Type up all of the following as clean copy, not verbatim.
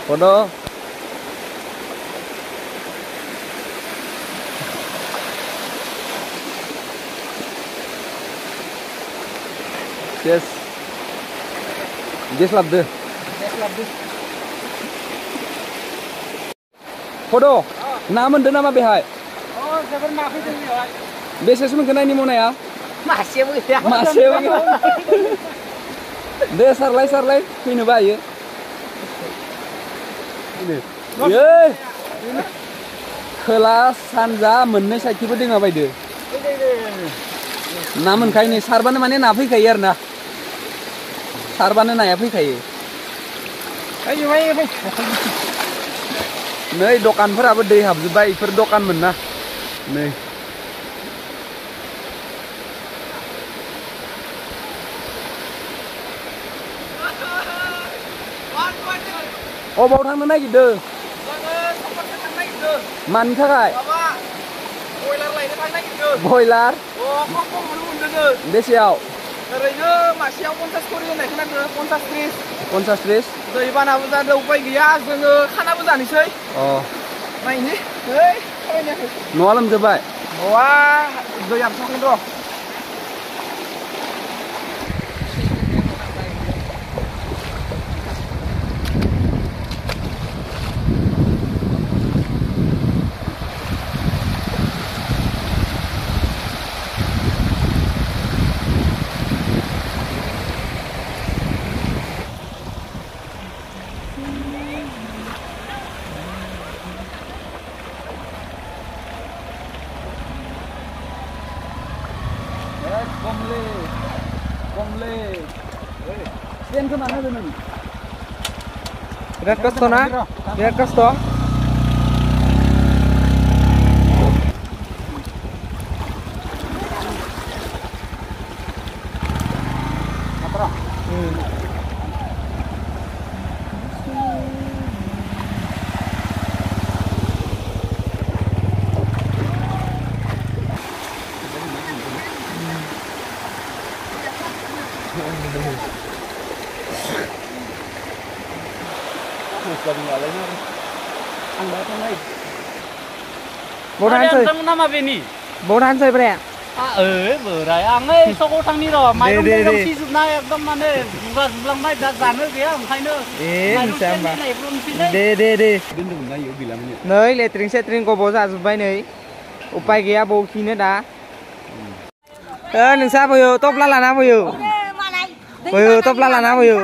Foto. Yes. Yes labdı. Foto. Na moन्दों नामा बेहाय? जोबोर ना फैदों बेवहाय। बेसेसो मोनखो नायनि मनाया? मासेबो गैया। मासेबो गैया। दे सारलाय फैनो बायो। खोला सानजा मोननै साइडखिबो दोङा बायदो। ना मोनखायो नै सारबानो माने ना फैखायो आरो ना। सारबानो नाया फैखायो। नै दखानफोराबो दै हाबजोब्बाय इफोर दखानमोन ना। नै अबाव थांनो नागिरदों? मानि थाखाय? बयलार लायनो थांनो नागिरदों। बयलार? खम मोनदों। बेसेयाव? ओरैनो मासेयाव 50 करि होननाय खोनादों। 50-30। 50-30? दैबानाबो जादों उपाय गैया जोङो खानाबो जानोसै। नायनि थाबायनायाखै। न'आ लोमजोब्बाय? न'आ दै हाबथ'वाखै र'। Komle. Sekian kemana teman? Biar kos na? Biar kos to? Apa? Bodan nama beni. Bodan saya bre. Berai angai soko tangni ro. Maidong maidong si subna ekdom mane bulang mai dak jano gaya oंखायनो. Sama. De. Doन्दोंमोन ना इयाव गैलामोन। नै लेट्रिं गब जाजोब्बाय नै। उपाय गैया बखिनो दा। नोंसा फैयो टपला लाना फैयो। फैयो टपला लाना फैयो।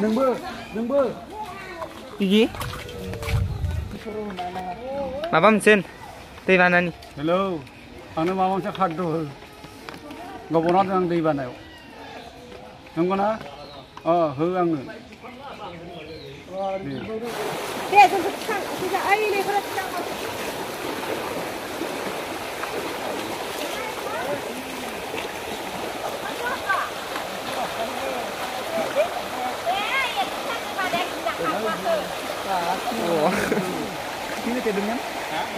नोंबो Gigi. Maaf mesin. दैबानानि. हेलौ आंनो माबा मोनसे खारद' हो गब'ना दं आं दैबानायाव नंगौना हो आंनो Ini kedengan?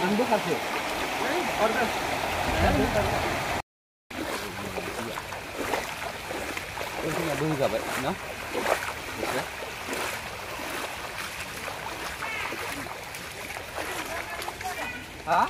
Nanduk hasil. Order. Ini nggak boleh gak, Pak? Nah, bisa. Hah?